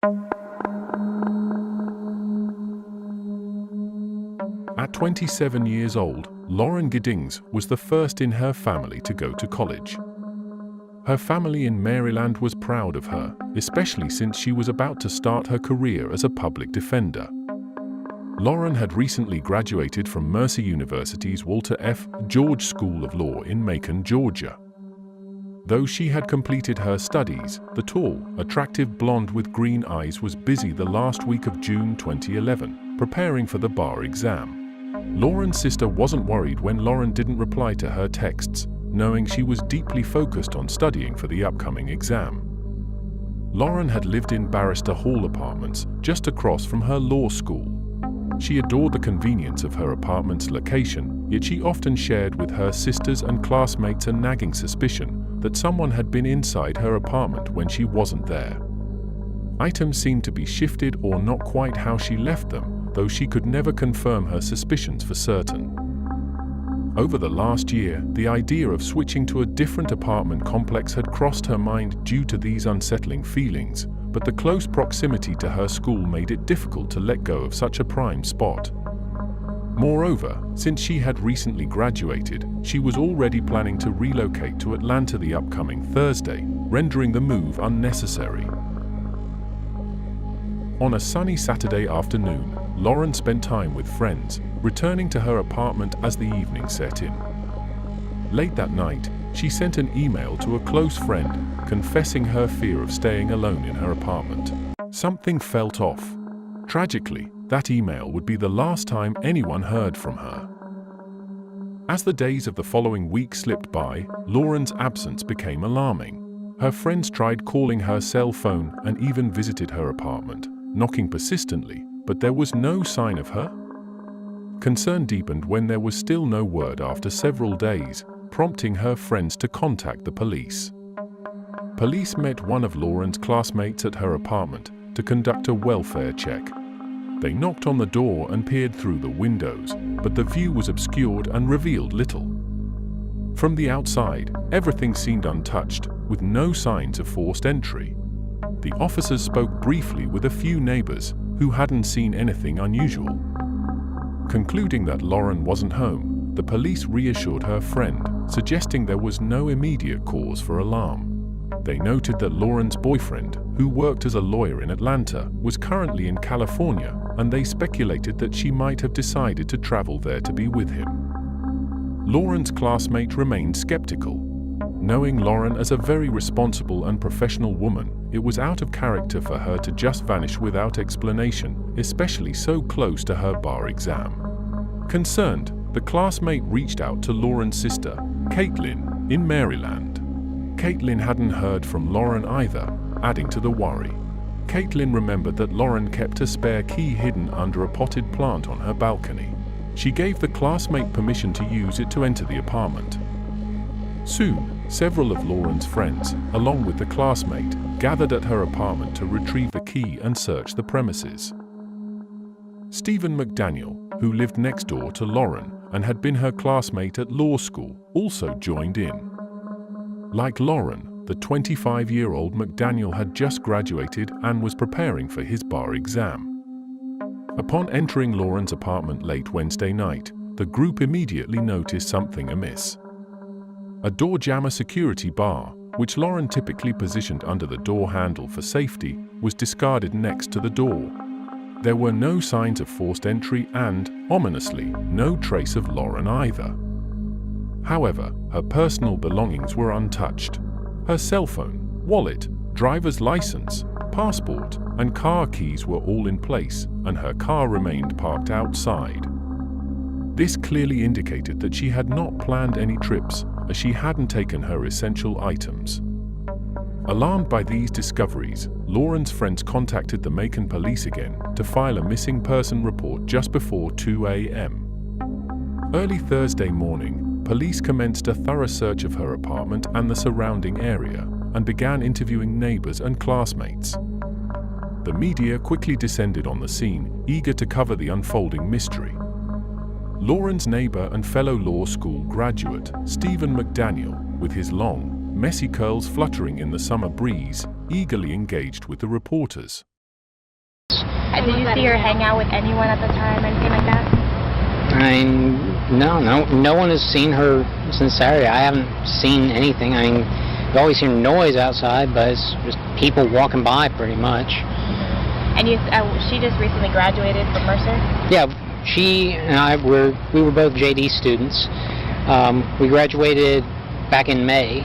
At 27 years old, Lauren Giddings was the first in her family to go to college. Her family in Maryland was proud of her, especially since she was about to start her career as a public defender. Lauren had recently graduated from Mercer University's Walter F. George School of Law in Macon, Georgia. Though she had completed her studies, the tall, attractive blonde with green eyes was busy the last week of June 2011, preparing for the bar exam. Lauren's sister wasn't worried when Lauren didn't reply to her texts, knowing she was deeply focused on studying for the upcoming exam. Lauren had lived in Barrister Hall Apartments, just across from her law school. She adored the convenience of her apartment's location, yet she often shared with her sisters and classmates a nagging suspicion that someone had been inside her apartment when she wasn't there. Items seemed to be shifted or not quite how she left them, though she could never confirm her suspicions for certain. Over the last year, the idea of switching to a different apartment complex had crossed her mind due to these unsettling feelings, but the close proximity to her school made it difficult to let go of such a prime spot. Moreover, since she had recently graduated, she was already planning to relocate to Atlanta the upcoming Thursday, rendering the move unnecessary. On a sunny Saturday afternoon, Lauren spent time with friends, returning to her apartment as the evening set in. Late that night, she sent an email to a close friend, confessing her fear of staying alone in her apartment. Something felt off. Tragically, that email would be the last time anyone heard from her. As the days of the following week slipped by, Lauren's absence became alarming. Her friends tried calling her cell phone and even visited her apartment, knocking persistently, but there was no sign of her. Concern deepened when there was still no word after several days, prompting her friends to contact the police. Police met one of Lauren's classmates at her apartment to conduct a welfare check. They knocked on the door and peered through the windows, but the view was obscured and revealed little. From the outside, everything seemed untouched, with no signs of forced entry. The officers spoke briefly with a few neighbors who hadn't seen anything unusual. Concluding that Lauren wasn't home, the police reassured her friend, suggesting there was no immediate cause for alarm. They noted that Lauren's boyfriend, who worked as a lawyer in Atlanta, was currently in California, and they speculated that she might have decided to travel there to be with him. Lauren's classmate remained skeptical. Knowing Lauren as a very responsible and professional woman, it was out of character for her to just vanish without explanation, especially so close to her bar exam. Concerned, the classmate reached out to Lauren's sister, Caitlin, in Maryland. Caitlin hadn't heard from Lauren either, adding to the worry. Caitlin remembered that Lauren kept a spare key hidden under a potted plant on her balcony. She gave the classmate permission to use it to enter the apartment. Soon, several of Lauren's friends, along with the classmate, gathered at her apartment to retrieve the key and search the premises. Stephen McDaniel, who lived next door to Lauren and had been her classmate at law school, also joined in. Like Lauren, the 25-year-old McDaniel had just graduated and was preparing for his bar exam. Upon entering Lauren's apartment late Wednesday night, the group immediately noticed something amiss. A door jammer security bar, which Lauren typically positioned under the door handle for safety, was discarded next to the door. There were no signs of forced entry and, ominously, no trace of Lauren either. However, her personal belongings were untouched. Her cell phone, wallet, driver's license, passport, and car keys were all in place, and her car remained parked outside. This clearly indicated that she had not planned any trips, as she hadn't taken her essential items. Alarmed by these discoveries, Lauren's friends contacted the Macon police again to file a missing person report just before 2 a.m. Early Thursday morning, police commenced a thorough search of her apartment and the surrounding area, and began interviewing neighbors and classmates. The media quickly descended on the scene, eager to cover the unfolding mystery. Lauren's neighbor and fellow law school graduate, Stephen McDaniel, with his long, messy curls fluttering in the summer breeze, eagerly engaged with the reporters. Did you see her hang out with anyone at the time, anything like that? I mean, no one has seen her since Saturday. I haven't seen anything. I mean, you always hear noise outside, but it's just people walking by pretty much. And she just recently graduated from Mercer? Yeah, she and I we were both JD students. We graduated back in May.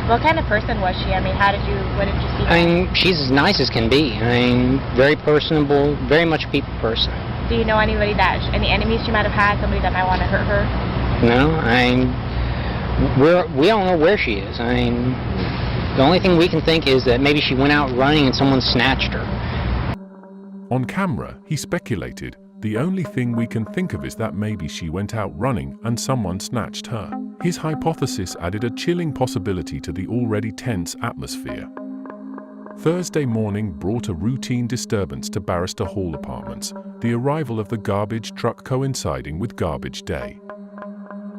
What kind of person was she? I mean, what did you see? I mean, she's as nice as can be. I mean, very personable, very much a people person. Do you know any enemies she might have had, somebody that might want to hurt her? No, I mean, we don't know where she is. I mean, the only thing we can think is that maybe she went out running and someone snatched her. On camera, he speculated, the only thing we can think of is that maybe she went out running and someone snatched her. His hypothesis added a chilling possibility to the already tense atmosphere. Thursday morning brought a routine disturbance to Barrister Hall Apartments, the arrival of the garbage truck coinciding with garbage day.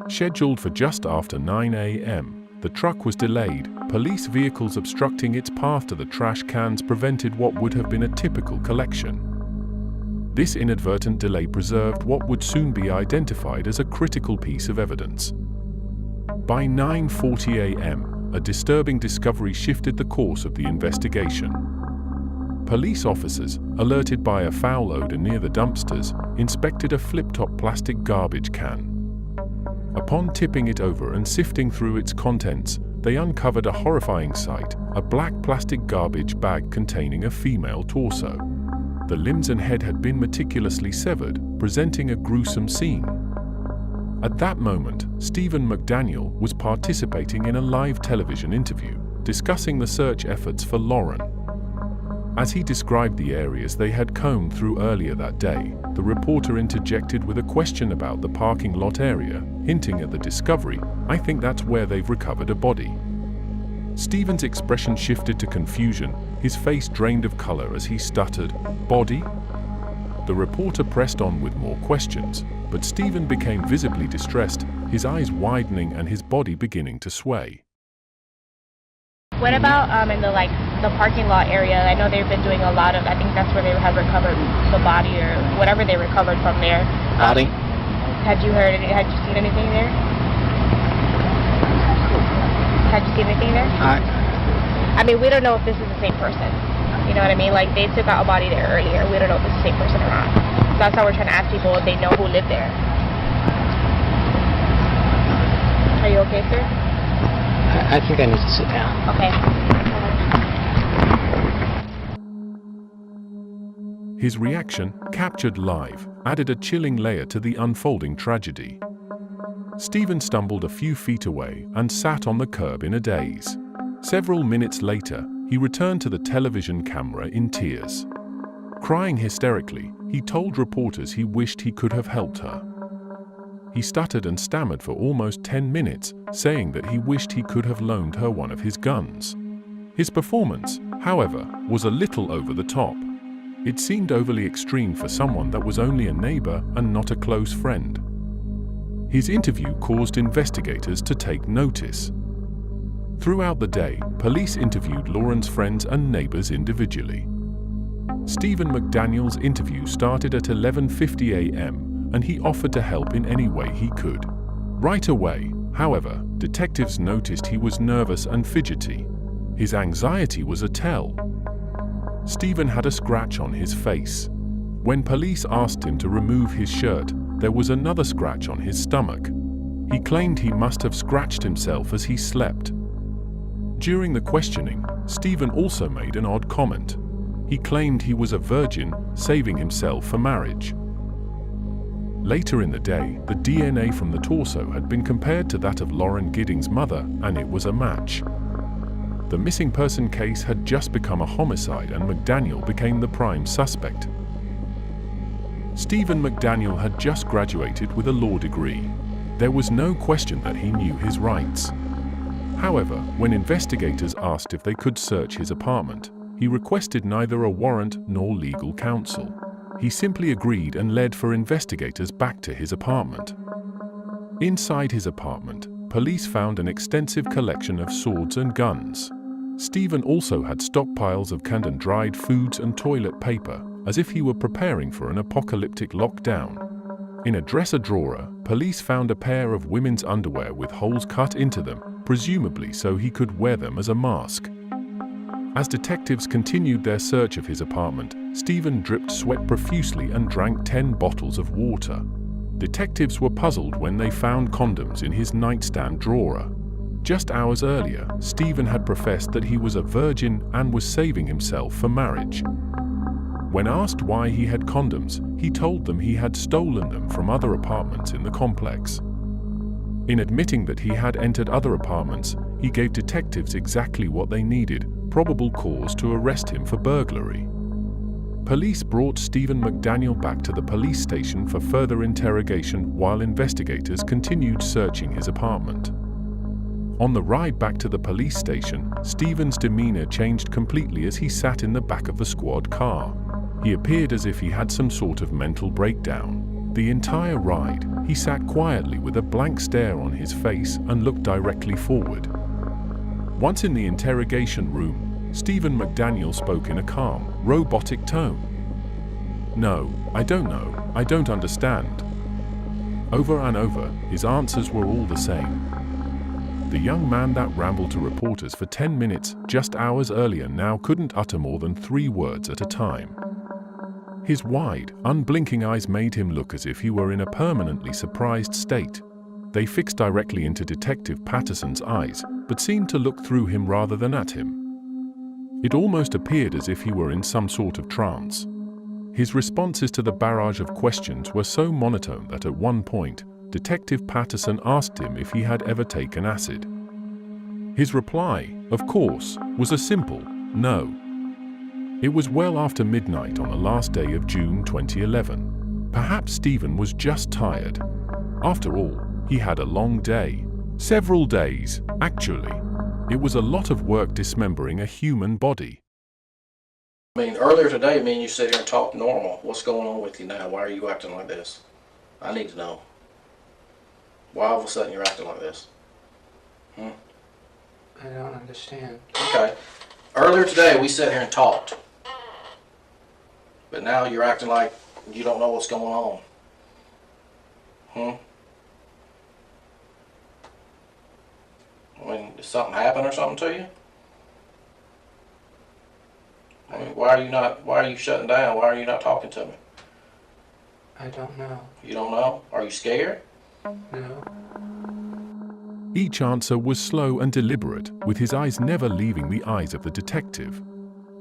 Scheduled for just after 9 a.m., the truck was delayed. Police vehicles obstructing its path to the trash cans prevented what would have been a typical collection. This inadvertent delay preserved what would soon be identified as a critical piece of evidence. By 9:40 a.m., a disturbing discovery shifted the course of the investigation. Police officers, alerted by a foul odor near the dumpsters, inspected a flip-top plastic garbage can. Upon tipping it over and sifting through its contents, they uncovered a horrifying sight, a black plastic garbage bag containing a female torso. The limbs and head had been meticulously severed, presenting a gruesome scene. At that moment, Stephen McDaniel was participating in a live television interview, discussing the search efforts for Lauren. As he described the areas they had combed through earlier that day, the reporter interjected with a question about the parking lot area, hinting at the discovery, "I think that's where they've recovered a body." Stephen's expression shifted to confusion, his face drained of color as he stuttered, "Body?" The reporter pressed on with more questions, but Stephen became visibly distressed, his eyes widening and his body beginning to sway. What about in the parking lot area? I know they've been doing a lot of, I think that's where they have recovered the body or whatever they recovered from there. Body? Had you seen anything there? Had you seen anything there? I mean, we don't know if this is the same person. You know what I mean? Like, they took out a body there earlier. We don't know if it's the same person or not. So that's how we're trying to ask people if they know who lived there. Are you okay, sir? I think I need to sit down. Okay. His reaction, captured live, added a chilling layer to the unfolding tragedy. Stephen stumbled a few feet away and sat on the curb in a daze. Several minutes later, he returned to the television camera in tears. Crying hysterically, he told reporters he wished he could have helped her. He stuttered and stammered for almost 10 minutes, saying that he wished he could have loaned her one of his guns. His performance, however, was a little over the top. It seemed overly extreme for someone that was only a neighbor and not a close friend. His interview caused investigators to take notice. Throughout the day, police interviewed Lauren's friends and neighbors individually. Stephen McDaniel's interview started at 11:50 a.m., and he offered to help in any way he could. Right away, however, detectives noticed he was nervous and fidgety. His anxiety was a tell. Stephen had a scratch on his face. When police asked him to remove his shirt, there was another scratch on his stomach. He claimed he must have scratched himself as he slept. During the questioning, Stephen also made an odd comment. He claimed he was a virgin, saving himself for marriage. Later in the day, the DNA from the torso had been compared to that of Lauren Giddings' mother, and it was a match. The missing person case had just become a homicide, and McDaniel became the prime suspect. Stephen McDaniel had just graduated with a law degree. There was no question that he knew his rights. However, when investigators asked if they could search his apartment, he requested neither a warrant nor legal counsel. He simply agreed and led for investigators back to his apartment. Inside his apartment, police found an extensive collection of swords and guns. Stephen also had stockpiles of canned and dried foods and toilet paper, as if he were preparing for an apocalyptic lockdown. In a dresser drawer, police found a pair of women's underwear with holes cut into them, presumably so he could wear them as a mask. As detectives continued their search of his apartment, Stephen dripped sweat profusely and drank 10 bottles of water. Detectives were puzzled when they found condoms in his nightstand drawer. Just hours earlier, Stephen had professed that he was a virgin and was saving himself for marriage. When asked why he had condoms, he told them he had stolen them from other apartments in the complex. In admitting that he had entered other apartments, he gave detectives exactly what they needed, probable cause to arrest him for burglary. Police brought Stephen McDaniel back to the police station for further interrogation while investigators continued searching his apartment. On the ride back to the police station, Stephen's demeanor changed completely as he sat in the back of the squad car. He appeared as if he had some sort of mental breakdown. The entire ride, he sat quietly with a blank stare on his face and looked directly forward. Once in the interrogation room, Stephen McDaniel spoke in a calm, robotic tone. "No, I don't know, I don't understand." Over and over, his answers were all the same. The young man that rambled to reporters for 10 minutes just hours earlier now couldn't utter more than 3 words at a time. His wide, unblinking eyes made him look as if he were in a permanently surprised state. They fixed directly into Detective Patterson's eyes, but seemed to look through him rather than at him. It almost appeared as if he were in some sort of trance. His responses to the barrage of questions were so monotone that at one point, Detective Patterson asked him if he had ever taken acid. His reply, of course, was a simple no. It was well after midnight on the last day of June 2011. Perhaps Stephen was just tired. After all, he had a long day. Several days, actually. It was a lot of work dismembering a human body. I mean, earlier today, me and you sit here and talk normal. What's going on with you now? Why are you acting like this? I need to know. Why all of a sudden you're acting like this? I don't understand. Okay. Earlier today, we sat here and talked. But now you're acting like you don't know what's going on. I mean, did something happen or something to you? I mean, why are you shutting down? Why are you not talking to me? I don't know. You don't know? Are you scared? No. Each answer was slow and deliberate, with his eyes never leaving the eyes of the detective.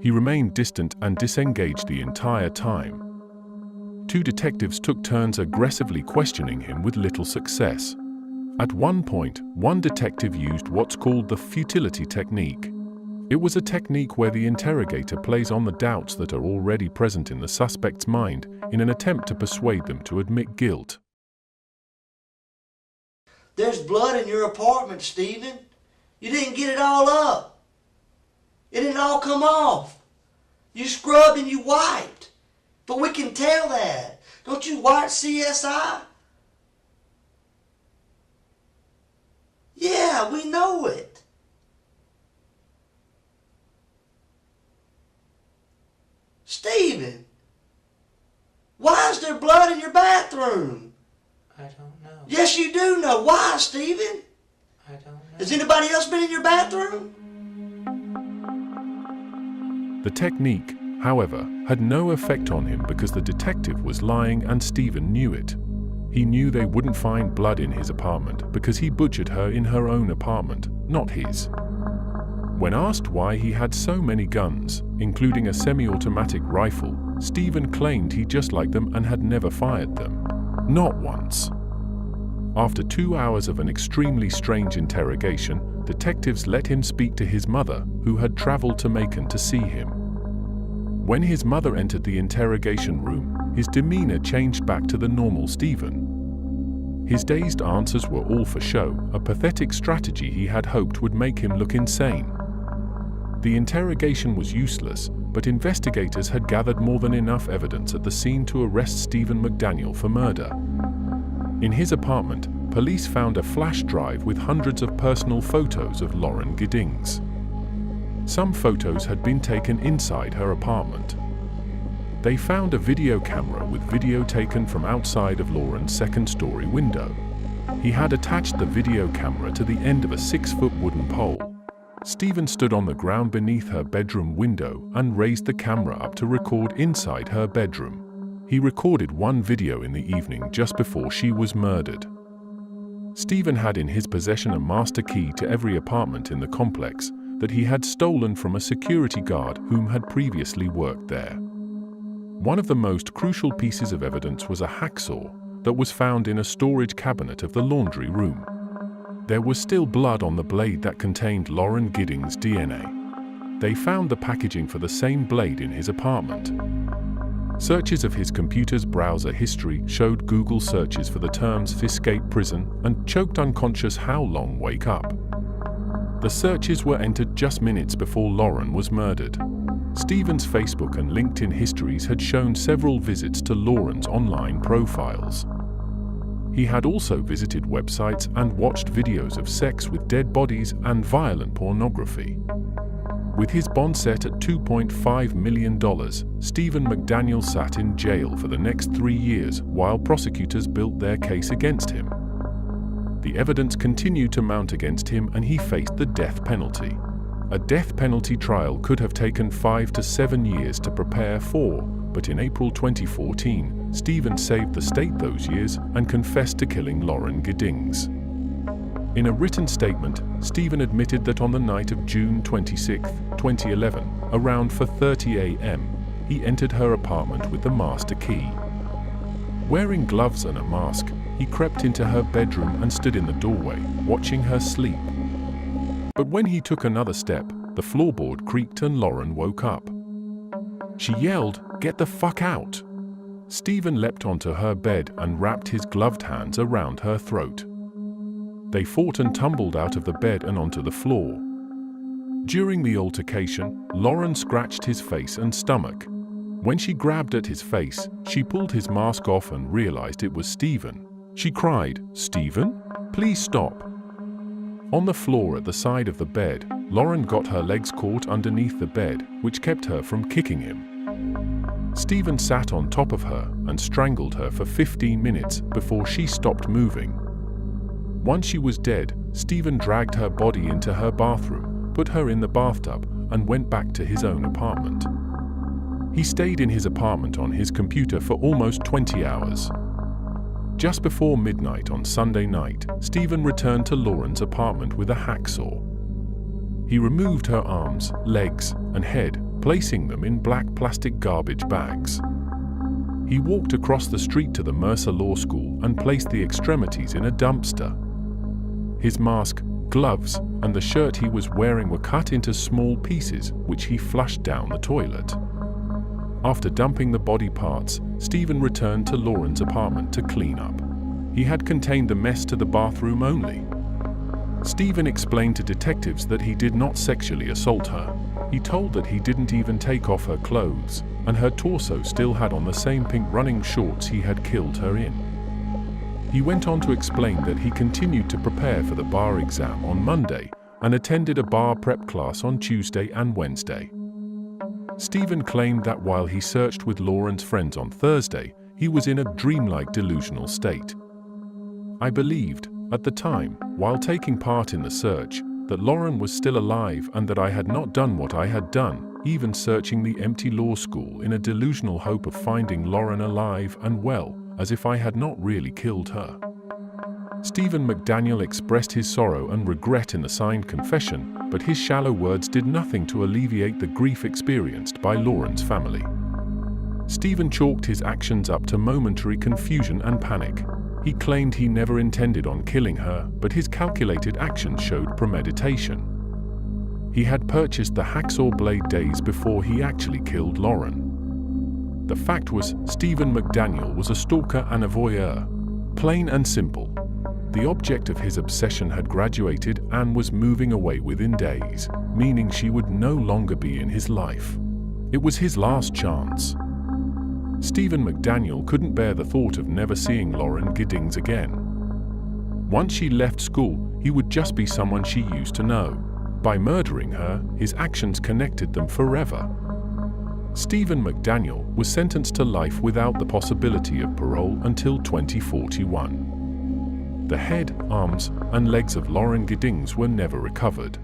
He remained distant and disengaged the entire time. 2 detectives took turns aggressively questioning him with little success. At one point, one detective used what's called the futility technique. It was a technique where the interrogator plays on the doubts that are already present in the suspect's mind in an attempt to persuade them to admit guilt. There's blood in your apartment, Stephen. You didn't get it all up. It didn't all come off. You scrubbed and you wiped. But we can tell that. Don't you wipe CSI? Yeah, we know it. Stephen, why is there blood in your bathroom? I don't know. Yes, you do know. Why, Stephen? I don't know. Has anybody else been in your bathroom? The technique, however, had no effect on him because the detective was lying and Stephen knew it. He knew they wouldn't find blood in his apartment because he butchered her in her own apartment, not his. When asked why he had so many guns, including a semi-automatic rifle, Stephen claimed he just liked them and had never fired them. Not once. After 2 hours of an extremely strange interrogation, detectives let him speak to his mother, who had traveled to Macon to see him. When his mother entered the interrogation room, his demeanor changed back to the normal Stephen. His dazed answers were all for show, a pathetic strategy he had hoped would make him look insane. The interrogation was useless, but investigators had gathered more than enough evidence at the scene to arrest Stephen McDaniel for murder. In his apartment, police found a flash drive with hundreds of personal photos of Lauren Giddings. Some photos had been taken inside her apartment. They found a video camera with video taken from outside of Lauren's second-story window. He had attached the video camera to the end of a 6-foot wooden pole. Stephen stood on the ground beneath her bedroom window and raised the camera up to record inside her bedroom. He recorded one video in the evening just before she was murdered. Stephen had in his possession a master key to every apartment in the complex that he had stolen from a security guard whom had previously worked there. One of the most crucial pieces of evidence was a hacksaw that was found in a storage cabinet of the laundry room. There was still blood on the blade that contained Lauren Giddings' DNA. They found the packaging for the same blade in his apartment. Searches of his computer's browser history showed Google searches for the terms "escape prison" and "choked unconscious how long wake up." The searches were entered just minutes before Lauren was murdered. Stephen's Facebook and LinkedIn histories had shown several visits to Lauren's online profiles. He had also visited websites and watched videos of sex with dead bodies and violent pornography. With his bond set at $2.5 million, Stephen McDaniels sat in jail for the next 3 years while prosecutors built their case against him. The evidence continued to mount against him and he faced the death penalty. A death penalty trial could have taken 5 to 7 years to prepare for, but in April 2014, Stephen saved the state those years and confessed to killing Lauren Giddings. In a written statement, Stephen admitted that on the night of June 26, 2011, around 4:30 a.m., he entered her apartment with the master key. Wearing gloves and a mask, he crept into her bedroom and stood in the doorway, watching her sleep. But when he took another step, the floorboard creaked and Lauren woke up. She yelled, "Get the fuck out!" Stephen leapt onto her bed and wrapped his gloved hands around her throat. They fought and tumbled out of the bed and onto the floor. During the altercation, Lauren scratched his face and stomach. When she grabbed at his face, she pulled his mask off and realized it was Stephen. She cried, "Stephen, please stop." On the floor at the side of the bed, Lauren got her legs caught underneath the bed, which kept her from kicking him. Stephen sat on top of her and strangled her for 15 minutes before she stopped moving. Once she was dead, Stephen dragged her body into her bathroom, put her in the bathtub, and went back to his own apartment. He stayed in his apartment on his computer for almost 20 hours. Just before midnight on Sunday night, Stephen returned to Lauren's apartment with a hacksaw. He removed her arms, legs, and head, placing them in black plastic garbage bags. He walked across the street to the Mercer Law School and placed the extremities in a dumpster. His mask, gloves, and the shirt he was wearing were cut into small pieces, which he flushed down the toilet. After dumping the body parts, Stephen returned to Lauren's apartment to clean up. He had contained the mess to the bathroom only. Stephen explained to detectives that he did not sexually assault her. He told that he didn't even take off her clothes, and her torso still had on the same pink running shorts he had killed her in. He went on to explain that he continued to prepare for the bar exam on Monday and attended a bar prep class on Tuesday and Wednesday. Stephen claimed that while he searched with Lauren's friends on Thursday, he was in a dreamlike delusional state. "I believed, at the time, while taking part in the search, that Lauren was still alive and that I had not done what I had done, even searching the empty law school in a delusional hope of finding Lauren alive and well, as if I had not really killed her." Stephen McDaniel expressed his sorrow and regret in the signed confession, but his shallow words did nothing to alleviate the grief experienced by Lauren's family. Stephen chalked his actions up to momentary confusion and panic. He claimed he never intended on killing her, but his calculated actions showed premeditation. He had purchased the hacksaw blade days before he actually killed Lauren. The fact was, Stephen McDaniel was a stalker and a voyeur. Plain and simple. The object of his obsession had graduated and was moving away within days, meaning she would no longer be in his life. It was his last chance. Stephen McDaniel couldn't bear the thought of never seeing Lauren Giddings again. Once she left school, he would just be someone she used to know. By murdering her, his actions connected them forever. Stephen McDaniel was sentenced to life without the possibility of parole until 2041. The head, arms, and legs of Lauren Giddings were never recovered.